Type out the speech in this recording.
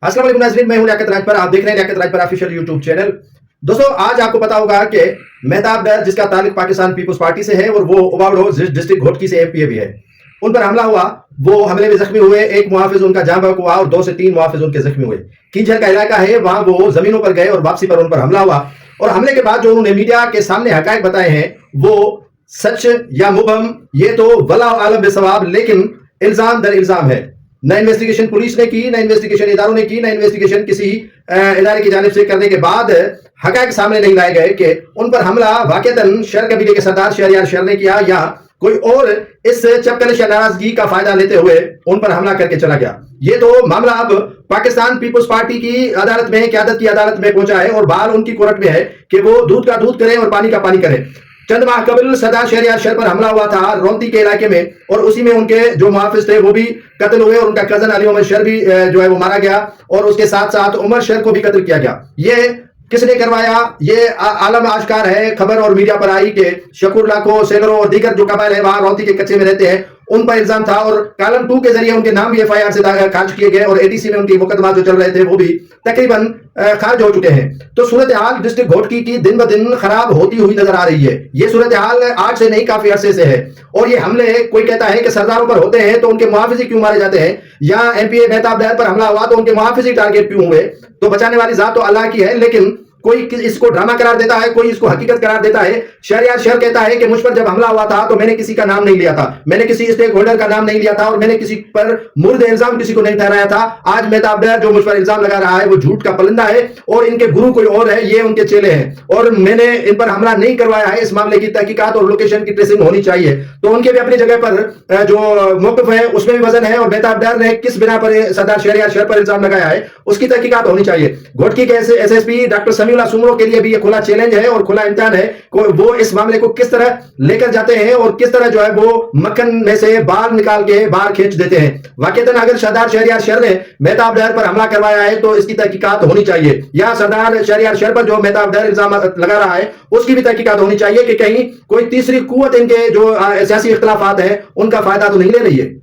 अस्सलाम वालेकुम नाज़रीन, मैं हूं लियाकत राजपर। आप देख रहे हैं Liaquat Rajpar official YouTube channel. दोस्तों, आज आपको पता होगा कि मेहताब डर, जिसका ताल्लुक पाकिस्तान पीपल्स पार्टी से है और वो उबावड़ो डिस्ट्रिक्ट घोटकी से एमपीए भी है, उन पर हमला हुआ। वो हमले में जख्मी हुए। एक मुहाफिज उनका जान बहक हुआ और 2 से 3 मुहाफिज उनके जख्मी हुए। किंजर का इलाका है, वहां वो जमीनों पर गए और वापसी पर उन पर हमला हुआ। और हमले के बाद जो उन्होंने मीडिया के सामने हकायक बताए हैं, वो सच या मुबहम, ये तो वला आलम बेसवाब, लेकिन इल्जाम दर इल्जाम है। न इन्वेस्टिगेशन पुलिस ने की, न इन्वेस्टिगेशन इदारों ने की, न इन्वेस्टिगेशन किसी इदारे की जानिब से करने के बाद हकायक सामने नहीं लाए गए कि उन पर हमला वाकईतन शर कबीले के सरदार शहरयार शर ने किया या कोई और इस चपकलिश या नाराजगी का फायदा लेते हुए उन पर हमला करके चला गया। ये तो मामला अब पाकिस्तान पीपल्स पार्टी की अदालत में, क़यादत की अदालत में पहुंचा है और बाल उनकी कोर्ट में है कि वो दूध का दूध करें और पानी का पानी करें। चंद माह कबल सरदार शहरयार शर पर हमला हुआ था रोंती के इलाके में, और उसी में उनके जो मुहाफिज थे वो भी कत्ल हुए और उनका कजन अली उमर शर भी जो है वो मारा गया, और उसके साथ साथ उमर शर को भी कत्ल किया गया। ये किसने करवाया, ये आलम आश्कार है। खबर और मीडिया पर आई कि शकूर लाखो, सेलरो और दीगर जो कबाइल है वहां रोंती के कच्चे में रहते हैं, उन पर इल्जाम था और कॉलम 2 के जरिए उनके नाम भी एफआईआर से खारिज किए गए और एडीसी में उनकी मुकदमा जो चल रहे थे वो भी तकरीबन खारिज हो चुके हैं। तो सूरत हाल डिस्ट्रिक्ट घोटकी की दिन ब दिन खराब होती हुई नजर आ रही है। ये सूरत हाल आज से नहीं, काफी अरसे से है। और ये हमले, कोई कहता है कि सरदारों पर होते हैं तो उनके मुहाफिज क्यों मारे जाते हैं, या एमपीए मेहताब डर पर हमला हुआ तो उनके मुहाफिज टारगेट क्यों हुए। तो बचाने वाली जात तो अल्लाह की है, लेकिन कोई इसको ड्रामा करार देता है, कोई इसको हकीकत करार देता है। शहरयार शहर कहता है कि मुझ पर जब हमला हुआ था तो मैंने किसी का नाम नहीं लिया था, मैंने किसी स्टेक होल्डर का नाम नहीं लिया था और मैंने किसी पर मुर्द इल्जाम किसी को नहीं ठहराया था। आज मेहताब डर जो मुझ पर इल्जाम लगा रहा है वो झूठ का परिंदा है और इनके गुरु कोई और है, ये उनके चेले हैं और मैंने इन पर हमला नहीं करवाया है। इस मामले की तहकीकात और लोकेशन की ट्रेसिंग होनी चाहिए। तो उनके भी अपनी जगह पर जो मौक़िफ़ है उसमें भी वजन है, और मेहताब डर ने किस बिना पर सरदार शहरयार शहर पर इल्जाम लगाया है उसकी तहकीकात होनी चाहिए। घोटकी के एसएसपी डॉक्टर समीउल्लाह सुमरो के लिए भी खुला चैलेंज है और खुला इम्तिहान है वो इस मामले को किस तरह लेकर जाते हैं और किस तरह जो है वो मक्खन में से बाल निकाल के बाहर खींच देते हैं। वाकईतन अगर सरदार शहरयार शर ने मेहताब डर पर हमला करवाया है तो इसकी तहकीकात होनी चाहिए, या सरदार शहरयार शर पर जो मेहताब डर इल्जाम लगा रहा है उसकी भी तहकीकात होनी चाहिए कि कहीं कोई तीसरी कुव्वत इनके जो सियासी इख्तिलाफात है उनका फायदा तो नहीं ले रही है।